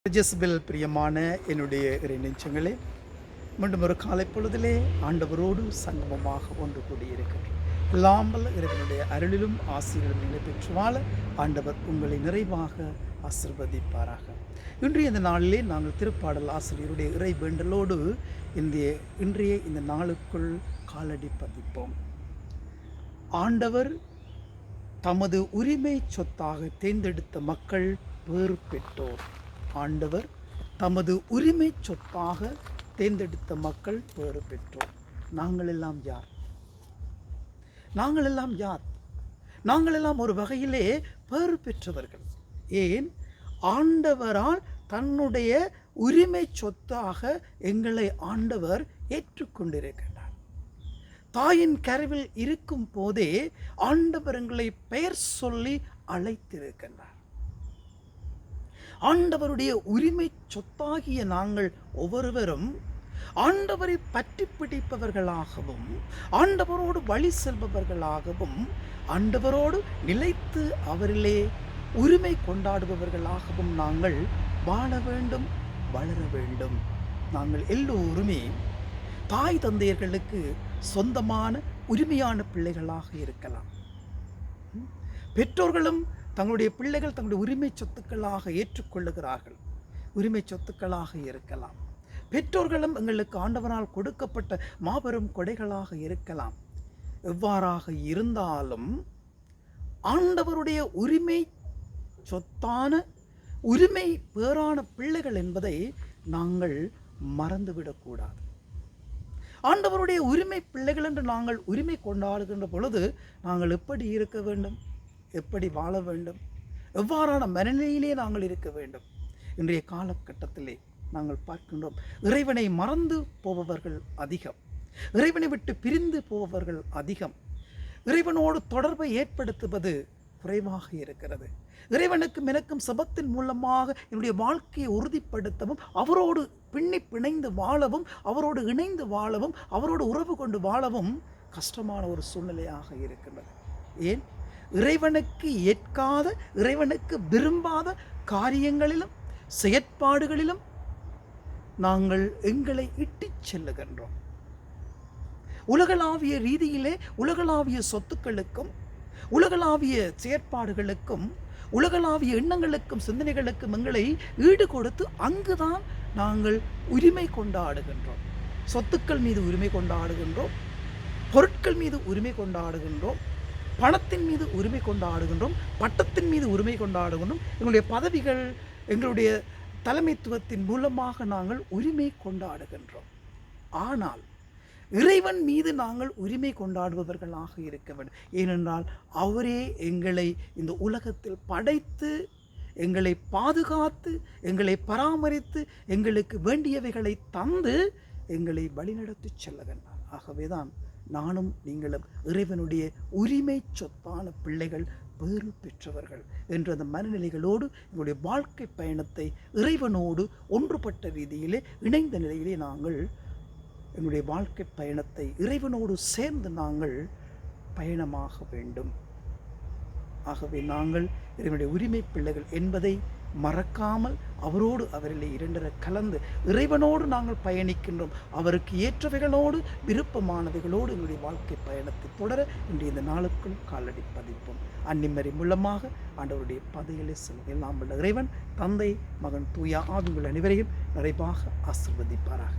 ஜெஸ்பெல் பிரியமான என்னுடைய இறை நெஞ்சங்களே, மீண்டும் ஒரு காலை பொழுதிலே ஆண்டவரோடு சங்கமமாக ஒன்று கூடியிருக்கிறோம். எல்லாம் வல்ல இறைவனுடைய அருளிலும் ஆசீர்வாதம் நிலை பெற்று வாழ ஆண்டவர் உங்களை நிறைவாக ஆசீர்வதிப்பாராக. இன்றைய இந்த நாளிலே நாங்கள் திருப்பாடல் ஆசிரியருடைய இறை வேண்டலோடு இன்றைய இந்த நாளுக்குள் காலடி பதிப்போம். ஆண்டவர் தமது உரிமை சொத்தாக தேர்ந்தெடுத்த மக்கள் பேறு பெற்றோர். ஆண்டவர் தமது உரிமை சொத்தாக தேர்ந்தெடுத்த மக்கள் பேறு பெற்றோர். நாங்கள் எல்லாம் யார்? நாங்கள் எல்லாம் ஒரு வகையிலே பேறு பெற்றவர்கள். ஏன்? ஆண்டவரால் தன்னுடைய உரிமை சொத்தாக எங்களை ஆண்டவர் ஏற்றுக்கொண்டிருக்கிறார். தாயின் கருவில் இருக்கும் போதே ஆண்டவர் எங்களை பெயர் சொல்லி அழைத்திருக்கின்றார். ஆண்டவருடைய உரிமை சொத்தாகிய நாங்கள் ஒவ்வொருவரும் ஆண்டவரை பற்றி பிடிப்பவர்களாகவும், ஆண்டவரோடு வழி செல்பவர்களாகவும், ஆண்டவரோடு நிலைத்து அவரிலே உரிமை கொண்டாடுபவர்களாகவும் நாங்கள் வாழ வேண்டும், வளர வேண்டும். நாங்கள் எல்லோருமே தாய் தந்தையர்களுக்கு சொந்தமான உரிமையான பிள்ளைகளாக இருக்கலாம். பெற்றோர்களும் தங்களுடைய பிள்ளைகள் தங்களுடைய உரிமை சொத்துக்களாக ஏற்றுக்கொள்ளுகிறார்கள். உரிமை சொத்துக்களாக இருக்கலாம். பெற்றோர்களும் எங்களுக்கு ஆண்டவனால் கொடுக்கப்பட்ட மாபெரும் கொடைகளாக இருக்கலாம். எவ்வாறாக இருந்தாலும் ஆண்டவருடைய உரிமை சொத்தான உரிமை பேறான பிள்ளைகள் என்பதை நாங்கள் மறந்துவிடக்கூடாது. ஆண்டவருடைய உரிமை பிள்ளைகள் என்று நாங்கள் உரிமை கொண்டாடுகின்ற பொழுது நாங்கள் எப்படி இருக்க வேண்டும், எப்படி வாழ வேண்டும், எவ்வாறான மனநிலையிலே நாங்கள் இருக்க வேண்டும்? இன்றைய காலகட்டத்திலே நாங்கள் பார்க்கின்றோம், இறைவனை மறந்து போபவர்கள் அதிகம், இறைவனை விட்டு பிரிந்து போபவர்கள் அதிகம், இறைவனோடு தொடர்பை ஏற்படுத்துவது குறைவாக இருக்கிறது. இறைவனுக்கும் எனக்கும் சபத்தின் மூலமாக என்னுடைய வாழ்க்கையை உறுதிப்படுத்தவும், அவரோடு பிணைந்து வாழவும், அவரோடு இணைந்து வாழவும், அவரோடு உறவு கொண்டு வாழவும் கஷ்டமான ஒரு சூழ்நிலையாக இருக்கின்றது. ஏன்? இறைவனுக்கு ஏற்காத, இறைவனுக்கு விரும்பாத காரியங்களிலும் செயற்பாடுகளிலும் நாங்கள் எங்களை இட்டுச் செல்லுகின்றோம். உலகளாவிய ரீதியிலே உலகளாவிய சொத்துக்களுக்கும், உலகளாவிய செயற்பாடுகளுக்கும், உலகளாவிய எண்ணங்களுக்கும் சிந்தனைகளுக்கும் எங்களை ஈடு கொடுத்து அங்குதான் நாங்கள் உரிமை கொண்டாடுகின்றோம். சொத்துக்கள் மீது உரிமை கொண்டாடுகின்றோம், பொருட்கள் மீது உரிமை கொண்டாடுகின்றோம், பணத்தின் மீது உரிமை கொண்டாடுகின்றோம், பட்டத்தின் மீது உரிமை கொண்டாடுகின்றோம், எங்களுடைய பதவிகள், எங்களுடைய தலைமைத்துவத்தின் மூலமாக நாங்கள் உரிமை கொண்டாடுகின்றோம். ஆனால் இறைவன் மீது நாங்கள் உரிமை கொண்டாடுபவர்களாக இருக்க வேண்டும். ஏனென்றால் அவரே எங்களை இந்த உலகத்தில் படைத்து, எங்களை பாதுகாத்து, எங்களை பராமரித்து, எங்களுக்கு வேண்டியவைகளை தந்து எங்களை வழிநடத்தி செல்லுகின்றார். ஆகவேதான் நானும் நீங்களும் இறைவனுடைய உரிமை சொத்தான பிள்ளைகள், பேறு பெற்றவர்கள் என்ற அந்த மனநிலைகளோடு எங்களுடைய வாழ்க்கை பயணத்தை இறைவனோடு ஒன்றுபட்ட ரீதியிலே இணைந்த நிலையிலே நாங்கள் எங்களுடைய வாழ்க்கை பயணத்தை இறைவனோடு சேர்ந்து நாங்கள் பயணமாக வேண்டும். ஆகவே நாங்கள் இறைவனுடைய உரிமை பிள்ளைகள் என்பதை மறக்காமல் அவரோடு அவரிலே இரண்டர கலந்து இறைவனோடு நாங்கள் பயணிக்கின்றோம். அவருக்கு ஏற்றவைகளோடு, விருப்பமானவைகளோடு எங்களுடைய வாழ்க்கை பயணத்தை தொடர இன்றைய இந்த நாளுக்குள் காலடி பதிப்போம். அன்னிமறை மூலமாக ஆண்டவருடைய பதையிலே செல்லும் எல்லாம் உள்ள இறைவன், தந்தை, மகன், தூய ஆவி உங்கள் அனைவரையும் நிறைவாக ஆசீர்வதிப்பாராக.